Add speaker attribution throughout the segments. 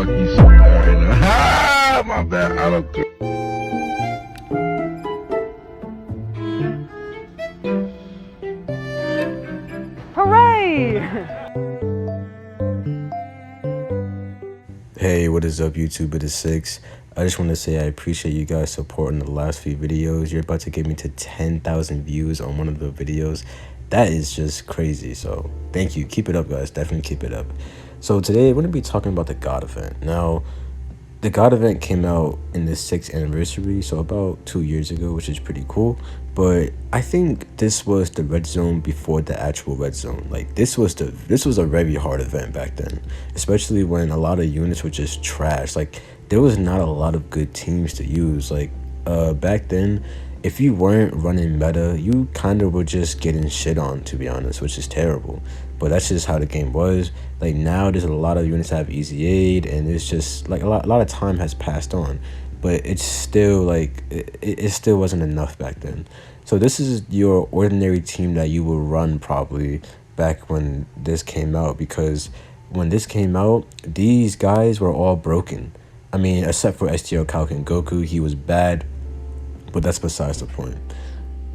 Speaker 1: You so bad right now. Ha! My bad. I don't care.
Speaker 2: Hooray!
Speaker 3: Hey, what is up, YouTube? It is 6. I just want to say I appreciate you guys supporting the last few videos. You're about to get me to 10,000 views on one of the videos. That is just crazy. So thank you. Keep it up, guys. Definitely keep it up. So today we're going to be talking about the God event. Now, the God event came out in the 6th anniversary, so about 2 years ago, which is pretty cool. But I think this was the red zone before the actual red zone. Like this was a very hard event back then, especially when a lot of units were just trash. Like there was not a lot of good teams to use. Like back then, if you weren't running meta, you kind of were just getting shit on, to be honest, which is terrible. But that's just how the game was. Like now there's a lot of units that have easy aid, and it's just like a lot of time has passed on, but it's still like it still wasn't enough back then. So this is your ordinary team that you will run probably back when this came out, because when this came out, these guys were all broken. I mean, except for STR Kalkin Goku, he was bad, but that's besides the point.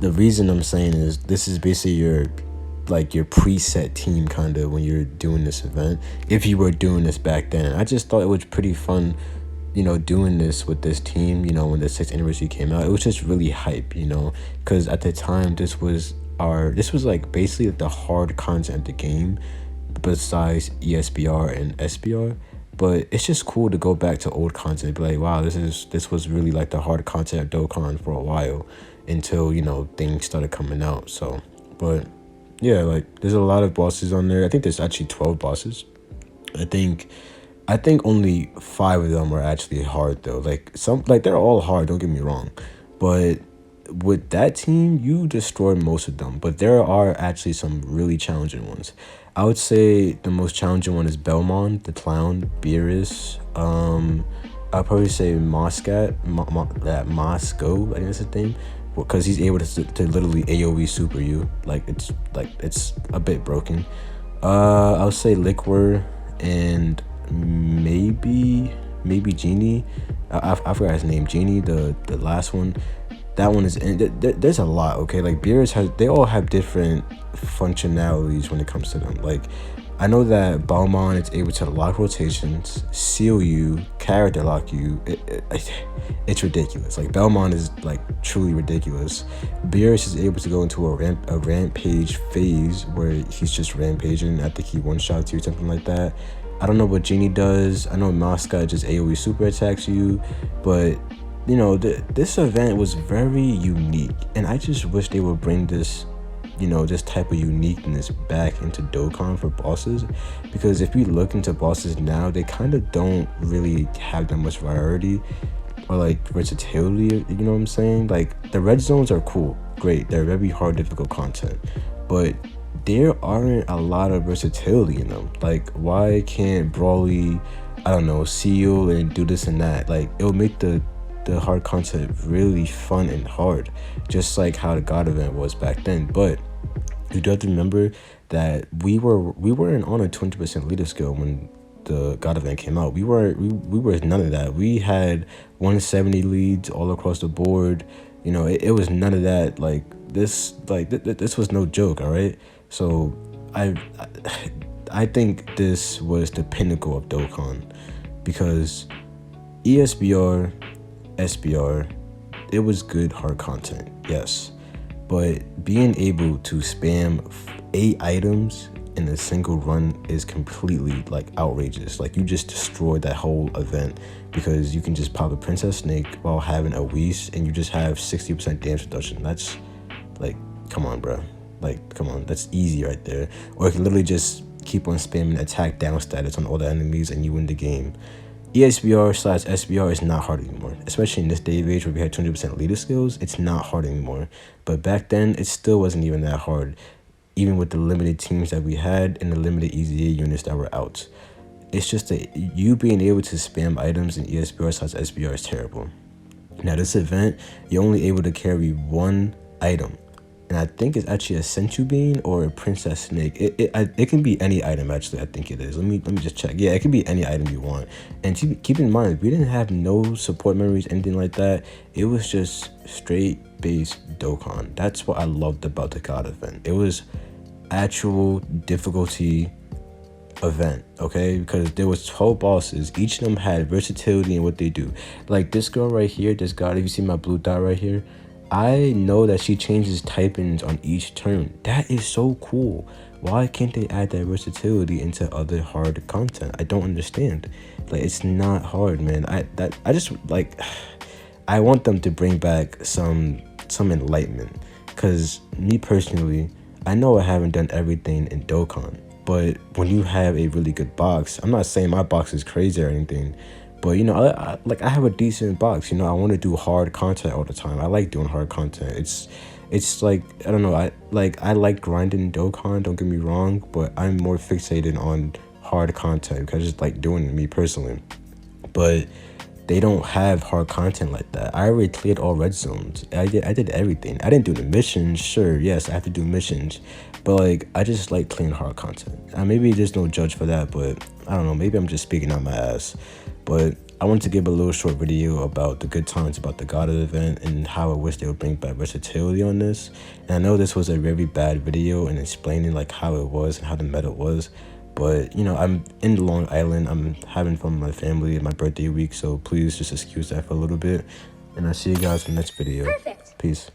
Speaker 3: The reason I'm saying is this is basically your preset team kind of when you're doing this event, if you were doing this back then. I just thought it was pretty fun, you know, doing this with this team, you know, when the 6th anniversary came out. It was just really hype, you know, because at the time this was like basically the hard content of the game besides ESBR and SBR. But it's just cool to go back to old content and be like, wow, this was really like the hard content of Dokkan for a while, until, you know, things started coming out. So, but yeah, like there's a lot of bosses on there. I think there's actually 12 bosses. I think only 5 of them are actually hard though. Like they're all hard, don't get me wrong, but with that team you destroy most of them. But there are actually some really challenging ones. I would say the most challenging one is Belmont the Clown, Beerus, I'll probably say Moscat, Mosco, I think that's the thing, because he's able to literally AoE super you. It's a bit broken. I'll say Liquor and maybe Genie. I forgot his name. Genie, the last one. That one is, and there's a lot. Okay, like Beerus they all have different functionalities when it comes to them. Like I know that Balmon is able to lock rotations, seal you, character lock you. It's ridiculous. Like Belmont is like truly ridiculous. Beerus is able to go into a rampage phase where he's just rampaging. I think he one-shots you, something like that. I don't know what Genie does. I know Mosca just AoE super attacks you, but you know, this event was very unique, and I just wish they would bring this, you know, this type of uniqueness back into Dokkan for bosses. Because if you look into bosses now, they kind of don't really have that much variety or like versatility, you know what I'm saying? Like the red zones are cool, great, they're very hard, difficult content, but there aren't a lot of versatility in them. Like why can't Brawly, I don't know, seal and do this and that? Like it'll make the hard content really fun and hard, just like how the God event was back then. But you do have to remember that we weren't on a 20% leader skill when the God event came out. We were none of that. We had 170 leads all across the board. You know, it was none of that. Like this was no joke. All right, so I think this was the pinnacle of Dokkan, because ESBR, SBR, it was good hard content, yes, but being able to spam 8 items in a single run is completely like outrageous. Like you just destroyed that whole event, because you can just pop a Princess Snake while having a Whis and you just have 60% damage reduction. That's like, come on, bro. Like, come on, that's easy right there. Or you can literally just keep on spamming attack down status on all the enemies and you win the game. ESBR/SBR is not hard anymore, especially in this day of age where we had 200% leader skills. It's not hard anymore. But back then, it still wasn't even that hard, even with the limited teams that we had and the limited EZA units that were out. It's just that you being able to spam items in ESBR/SBR is terrible. Now, this event, you're only able to carry 1 item and I think it's actually a senchu bean or a princess snake. It can be any item, actually. I think it is. Let me just check. Yeah, it can be any item you want. And keep in mind, we didn't have no support memories, anything like that. It was just straight base Dokkan. That's what I loved about the God event. It was actual difficulty event, okay? Because there was 12 bosses. Each of them had versatility in what they do. Like this girl right here, this God, if you see my blue dot right here, I know that she changes typings on each turn. That is so cool. Why can't they add that versatility into other hard content? I don't understand. Like, it's not hard, man. I just like, I want them to bring back some enlightenment. Because me personally, I know I haven't done everything in Dokkan, but when you have a really good box, I'm not saying my box is crazy or anything, but you know, I have a decent box. You know, I want to do hard content all the time. I like doing hard content. It's like, I don't know, I like grinding Dokkan, don't get me wrong, but I'm more fixated on hard content because I just like doing it, me personally. But they don't have hard content like that. I already cleared all red zones. I did everything. I didn't do the missions. Sure, yes, I have to do missions, but like, I just like clearing hard content. Maybe there's no judge for that, but I don't know. Maybe I'm just speaking out my ass. But I wanted to give a little short video about the good times about the God event and how I wish they would bring back versatility on this. And I know this was a very bad video in explaining like how it was and how the meta was. But, you know, I'm in Long Island. I'm having fun with my family and my birthday week. So please just excuse that for a little bit. And I'll see you guys in the next video.
Speaker 2: Perfect.
Speaker 3: Peace.